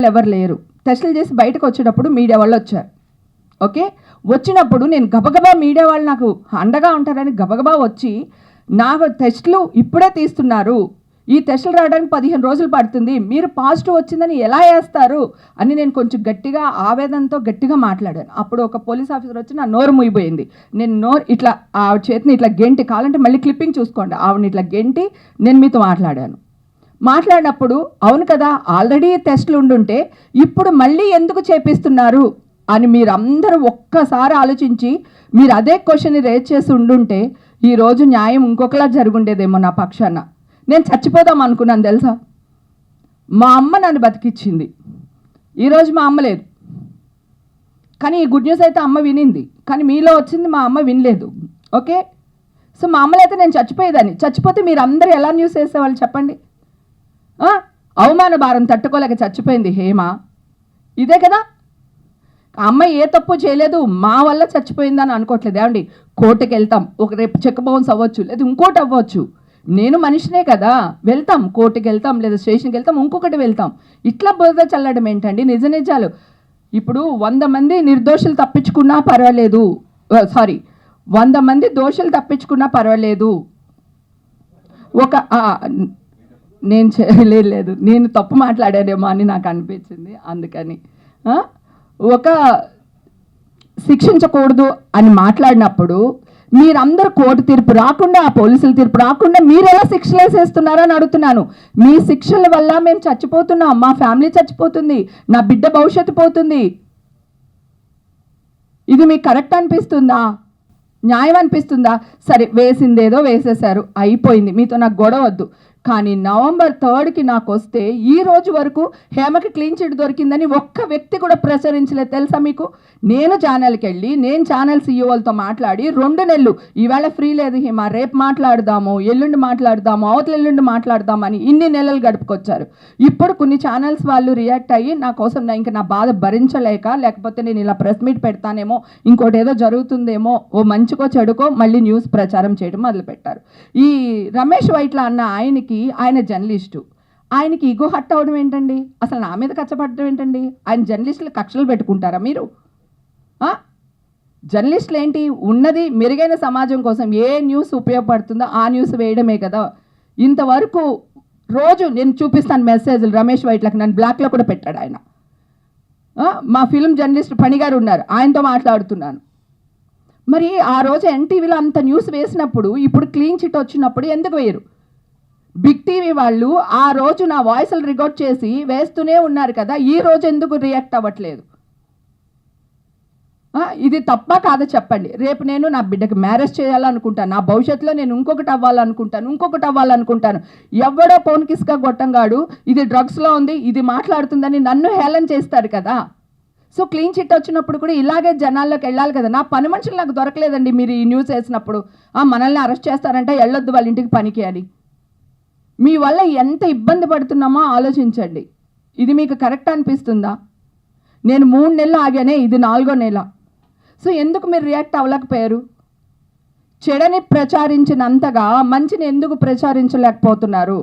ఎవరు లేరు. టెస్టులు చేసి బయటకు వచ్చేటప్పుడు మీడియా వాళ్ళు వచ్చారు. ఓకే, వచ్చినప్పుడు నేను గబగబా మీడియా వాళ్ళు నాకు అండగా ఉంటారని గబగబా వచ్చి నాకు టెస్టులు ఇప్పుడే తీస్తున్నారు, ఈ టెస్టులు రావడానికి 15 రోజులు పడుతుంది, మీరు పాజిటివ్ వచ్చిందని ఎలా వేస్తారు అని నేను కొంచెం గట్టిగా ఆవేదనతో గట్టిగా మాట్లాడాను. అప్పుడు ఒక పోలీస్ ఆఫీసర్ వచ్చి నా నోరు మూయిపోయింది. నేను నోరు ఇట్లా ఆవిడ చేతిని ఇట్లా గెంటి, కావాలంటే మళ్ళీ క్లిప్పింగ్ చూసుకోండి, ఆవిడని ఇట్లా గెంటి నేను మీతో మాట్లాడినప్పుడు అవును కదా, ఆల్రెడీ టెస్టులు ఉండుంటే ఇప్పుడు మళ్ళీ ఎందుకు చేపిస్తున్నారు అని మీరు అందరూ ఒక్కసారి ఆలోచించి మీరు అదే క్వశ్చన్ని రేజ్ చేసి ఉండుంటే ఈరోజు న్యాయం ఇంకొకలా జరుగుండేదేమో నా పక్షాన. నేను చచ్చిపోదాం అనుకున్నాను తెలుసా. మా అమ్మ నన్ను బతికిచ్చింది, ఈరోజు మా అమ్మ లేదు. కానీ ఈ గుడ్ న్యూస్ అయితే అమ్మ వినింది, కానీ మీలో వచ్చింది మా అమ్మ వినలేదు. ఓకే, సో మా అమ్మలో అయితే నేను చచ్చిపోయేదాన్ని. చచ్చిపోతే మీరు అందరూ ఎలా న్యూస్ వేసేవాళ్ళు చెప్పండి. అవమాన భారం తట్టుకోలేక చచ్చిపోయింది హేమ, ఇదే కదా. అమ్మాయి ఏ తప్పు చేయలేదు, మా వల్ల చచ్చిపోయిందని అనుకోవట్లేదు. ఏమండి, కోర్టుకి వెళ్తాం, ఒక రేపు చెక్ బౌన్స్ అవ్వచ్చు, లేదా ఇంకోటి అవ్వచ్చు. నేను మనిషినే కదా, వెళ్తాం, కోర్టుకి వెళ్తాం, లేదా స్టేషన్కి వెళ్తాం, ఇంకొకటి వెళ్తాం. ఇట్లా బురద చల్లడం ఏంటండి? నిజాలు ఇప్పుడు 100 మంది నిర్దోషులు తప్పించుకున్నా పర్వాలేదు, 100 మంది దోషులు తప్పించుకున్నా పర్వాలేదు. ఒక లేదు, నేను తప్పు మాట్లాడానేమో అని నాకు అనిపించింది. అందుకని ఒక శిక్షించకూడదు అని మాట్లాడినప్పుడు మీరందరూ కోర్టు తీర్పు రాకుండా, పోలీసుల తీర్పు రాకుండా మీరు ఎలా శిక్షలు వేసేస్తున్నారని అడుగుతున్నాను. మీ శిక్షల వల్ల మేము చచ్చిపోతున్నాం, మా ఫ్యామిలీ చచ్చిపోతుంది, నా బిడ్డ భవిష్యత్తు పోతుంది. ఇది మీకు కరెక్ట్ అనిపిస్తుందా? న్యాయం అనిపిస్తుందా? సరే, వేసిందేదో వేసేశారు, అయిపోయింది, మీతో నాకు గొడవ వద్దు. కానీ November 3కి నాకు వస్తే ఈ రోజు వరకు హేమకి క్లీన్ చిట్ దొరికిందని ఒక్క వ్యక్తి కూడా ప్రచురించలేదు తెలుసా మీకు. నేను ఛానల్కి వెళ్ళి, నేను ఛానల్ సీఈఓలతో మాట్లాడి 2 నెలలు, ఈవేళ ఫ్రీ లేదు హేమ, రేపు మాట్లాడదాము, ఎల్లుండి మాట్లాడదాము, అవతల ఎల్లుండి మాట్లాడదామని ఇన్ని నెలలు గడుపుకొచ్చారు. ఇప్పుడు కొన్ని ఛానల్స్ వాళ్ళు రియాక్ట్ అయ్యి నా కోసం ఇంకా నా బాధ భరించలేక, లేకపోతే నేను ఇలా ప్రెస్ మీట్ పెడతానేమో, ఇంకోటి ఏదో జరుగుతుందేమో, ఓ మంచికో చెడుకో మళ్ళీ న్యూస్ ప్రచారం చేయడం మొదలుపెట్టారు. ఈ రమేష్ వైట్ల అన్న ఆయన జర్నలిస్టు, ఆయనకి ఈగో హట్ అవ్వడం ఏంటండి? అసలు నా మీద కచ్చపడడం ఏంటండి? ఆయన జర్నలిస్టులు కక్షలు పెట్టుకుంటారా మీరు? జర్నలిస్టులు ఏంటి, ఉన్నది మెరుగైన సమాజం కోసం ఏ న్యూస్ ఉపయోగపడుతుందో ఆ న్యూస్ వేయడమే కదా. ఇంతవరకు రోజు నేను చూపిస్తాను మెసేజ్లు రమేష్ వైట్లకు, నన్ను బ్లాక్లో కూడా పెట్టాడు ఆయన. మా ఫిల్మ్ జర్నలిస్ట్ పనిగారు ఉన్నారు, ఆయనతో మాట్లాడుతున్నాను. మరి ఆ రోజు ఎన్టీవీలో అంత న్యూస్ వేసినప్పుడు, ఇప్పుడు క్లీన్ చిట్ వచ్చినప్పుడు ఎందుకు వేయరు? బిగ్ టీవీ వాళ్ళు ఆ రోజు నా వాయిస్లు రికార్డ్ చేసి వేస్తూనే ఉన్నారు కదా, ఈ రోజు ఎందుకు రియాక్ట్ అవ్వట్లేదు? ఇది తప్ప కాదా చెప్పండి. రేపు నేను నా బిడ్డకి మ్యారేజ్ చేయాలనుకుంటాను, నా భవిష్యత్తులో నేను ఇంకొకటి అవ్వాలనుకుంటాను. ఎవడో ఫోన్ కిస్కా గొట్టంగాడు ఇది డ్రగ్స్లో ఉంది, ఇది మాట్లాడుతుందని నన్ను హేళన చేస్తారు కదా. సో క్లీన్ చిట్ వచ్చినప్పుడు కూడా ఇలాగే జనాల్లోకి వెళ్ళాలి కదా. నా పని మనుషులు నాకు దొరకలేదండి. మీరు ఈ న్యూస్ వేసినప్పుడు మనల్ని అరెస్ట్ చేస్తారంటే వెళ్ళొద్దు వాళ్ళ ఇంటికి పనికి అని. మీ వల్ల ఎంత ఇబ్బంది పడుతున్నామో ఆలోచించండి. ఇది మీకు కరెక్ట్ అనిపిస్తుందా? నేను 3 నెలలు ఆగానే, ఇది 4వ నెల. సో ఎందుకు మీరు రియాక్ట్ అవ్వలేకపోయారు? చెడని ప్రచారించినంతగా మంచిని ఎందుకు ప్రచారించలేకపోతున్నారు?